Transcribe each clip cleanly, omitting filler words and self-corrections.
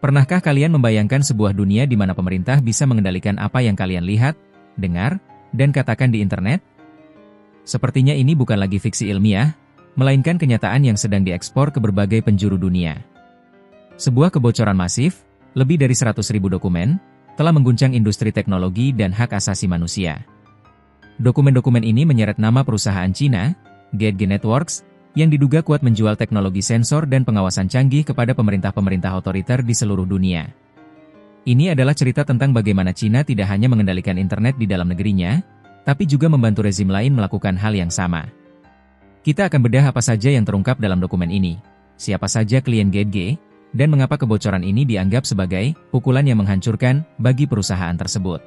Pernahkah kalian membayangkan sebuah dunia di mana pemerintah bisa mengendalikan apa yang kalian lihat, dengar, dan katakan di internet? Sepertinya ini bukan lagi fiksi ilmiah, melainkan kenyataan yang sedang diekspor ke berbagai penjuru dunia. Sebuah kebocoran masif, lebih dari 100.000 dokumen, telah mengguncang industri teknologi dan hak asasi manusia. Dokumen-dokumen ini menyeret nama perusahaan Cina, GetG Networks, yang diduga kuat menjual teknologi sensor dan pengawasan canggih kepada pemerintah-pemerintah otoriter di seluruh dunia. Ini adalah cerita tentang bagaimana Cina tidak hanya mengendalikan internet di dalam negerinya, tapi juga membantu rezim lain melakukan hal yang sama. Kita akan bedah apa saja yang terungkap dalam dokumen ini, siapa saja klien GetG, dan mengapa kebocoran ini dianggap sebagai pukulan yang menghancurkan bagi perusahaan tersebut.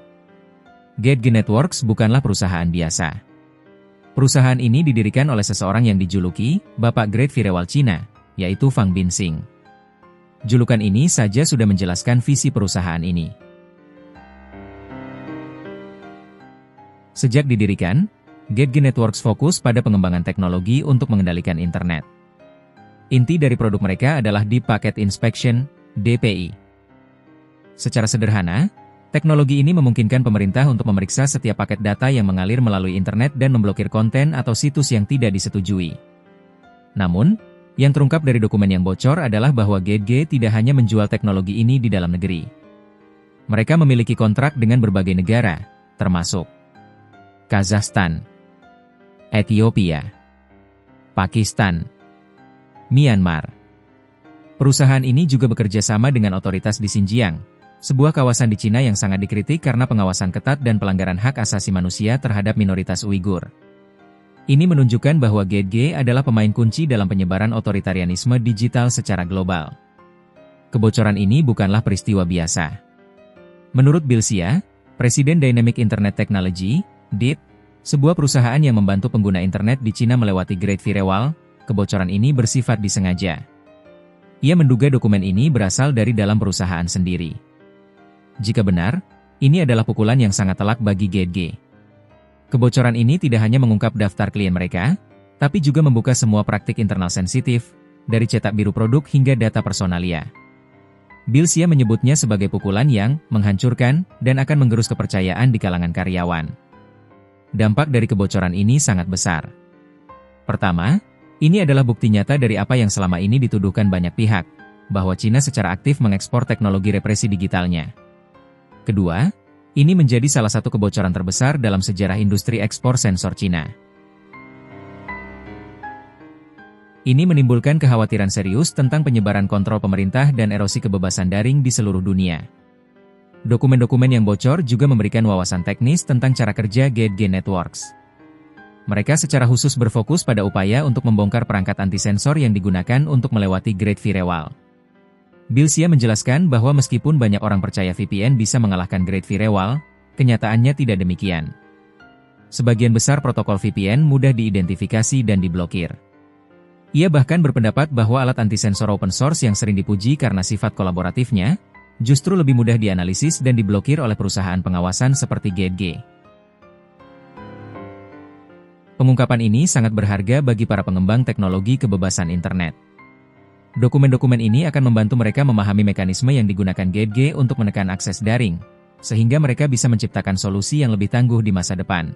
GetG Networks bukanlah perusahaan biasa. Perusahaan ini didirikan oleh seseorang yang dijuluki Bapak Great Firewall Cina, yaitu Fang Binxing. Julukan ini saja sudah menjelaskan visi perusahaan ini. Sejak didirikan, GetG Networks fokus pada pengembangan teknologi untuk mengendalikan internet. Inti dari produk mereka adalah Deep Packet Inspection, DPI. Secara sederhana, teknologi ini memungkinkan pemerintah untuk memeriksa setiap paket data yang mengalir melalui internet dan memblokir konten atau situs yang tidak disetujui. Namun, yang terungkap dari dokumen yang bocor adalah bahwa GetG tidak hanya menjual teknologi ini di dalam negeri. Mereka memiliki kontrak dengan berbagai negara, termasuk Kazakhstan, Ethiopia, Pakistan, Myanmar. Perusahaan ini juga bekerja sama dengan otoritas di Xinjiang, sebuah kawasan di Cina yang sangat dikritik karena pengawasan ketat dan pelanggaran hak asasi manusia terhadap minoritas Uighur. Ini menunjukkan bahwa GetG adalah pemain kunci dalam penyebaran otoritarianisme digital secara global. Kebocoran ini bukanlah peristiwa biasa. Menurut Bill Xia, Presiden Dynamic Internet Technology, DIT, sebuah perusahaan yang membantu pengguna internet di Cina melewati Great Firewall, kebocoran ini bersifat disengaja. Ia menduga dokumen ini berasal dari dalam perusahaan sendiri. Jika benar, ini adalah pukulan yang sangat telak bagi GetG. Kebocoran ini tidak hanya mengungkap daftar klien mereka, tapi juga membuka semua praktik internal sensitif, dari cetak biru produk hingga data personalia. Bill Xia menyebutnya sebagai pukulan yang menghancurkan dan akan menggerus kepercayaan di kalangan karyawan. Dampak dari kebocoran ini sangat besar. Pertama, ini adalah bukti nyata dari apa yang selama ini dituduhkan banyak pihak, bahwa Cina secara aktif mengekspor teknologi represi digitalnya. Kedua, ini menjadi salah satu kebocoran terbesar dalam sejarah industri ekspor sensor Cina. Ini menimbulkan kekhawatiran serius tentang penyebaran kontrol pemerintah dan erosi kebebasan daring di seluruh dunia. Dokumen-dokumen yang bocor juga memberikan wawasan teknis tentang cara kerja GetG Networks. Mereka secara khusus berfokus pada upaya untuk membongkar perangkat anti-sensor yang digunakan untuk melewati Great Firewall. Bill Xia menjelaskan bahwa meskipun banyak orang percaya VPN bisa mengalahkan Great Firewall, kenyataannya tidak demikian. Sebagian besar protokol VPN mudah diidentifikasi dan diblokir. Ia bahkan berpendapat bahwa alat anti-sensor open source yang sering dipuji karena sifat kolaboratifnya, justru lebih mudah dianalisis dan diblokir oleh perusahaan pengawasan seperti GetG. Pengungkapan ini sangat berharga bagi para pengembang teknologi kebebasan internet. Dokumen-dokumen ini akan membantu mereka memahami mekanisme yang digunakan GetG untuk menekan akses daring, sehingga mereka bisa menciptakan solusi yang lebih tangguh di masa depan.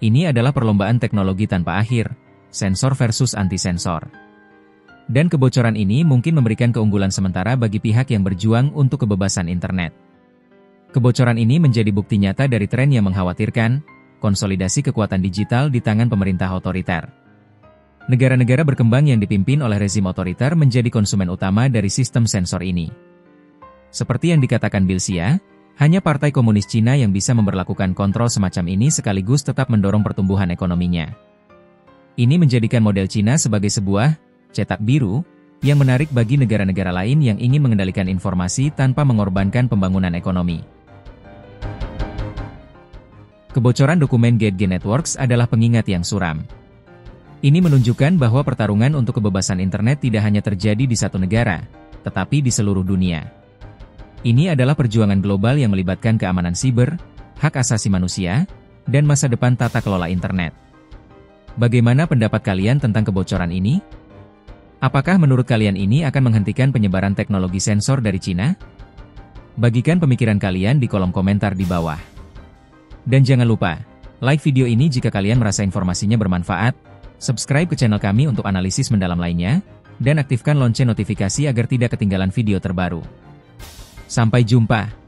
Ini adalah perlombaan teknologi tanpa akhir, sensor versus anti-sensor. Dan kebocoran ini mungkin memberikan keunggulan sementara bagi pihak yang berjuang untuk kebebasan internet. Kebocoran ini menjadi bukti nyata dari tren yang mengkhawatirkan, konsolidasi kekuatan digital di tangan pemerintah otoriter. Negara-negara berkembang yang dipimpin oleh rezim otoriter menjadi konsumen utama dari sistem sensor ini. Seperti yang dikatakan Bill Xia, hanya Partai Komunis Cina yang bisa memberlakukan kontrol semacam ini sekaligus tetap mendorong pertumbuhan ekonominya. Ini menjadikan model Cina sebagai sebuah cetak biru yang menarik bagi negara-negara lain yang ingin mengendalikan informasi tanpa mengorbankan pembangunan ekonomi. Kebocoran dokumen GetG Networks adalah pengingat yang suram. Ini menunjukkan bahwa pertarungan untuk kebebasan internet tidak hanya terjadi di satu negara, tetapi di seluruh dunia. Ini adalah perjuangan global yang melibatkan keamanan siber, hak asasi manusia, dan masa depan tata kelola internet. Bagaimana pendapat kalian tentang kebocoran ini? Apakah menurut kalian ini akan menghentikan penyebaran teknologi sensor dari Cina? Bagikan pemikiran kalian di kolom komentar di bawah. Dan jangan lupa, like video ini jika kalian merasa informasinya bermanfaat, subscribe ke channel kami untuk analisis mendalam lainnya, dan aktifkan lonceng notifikasi agar tidak ketinggalan video terbaru. Sampai jumpa!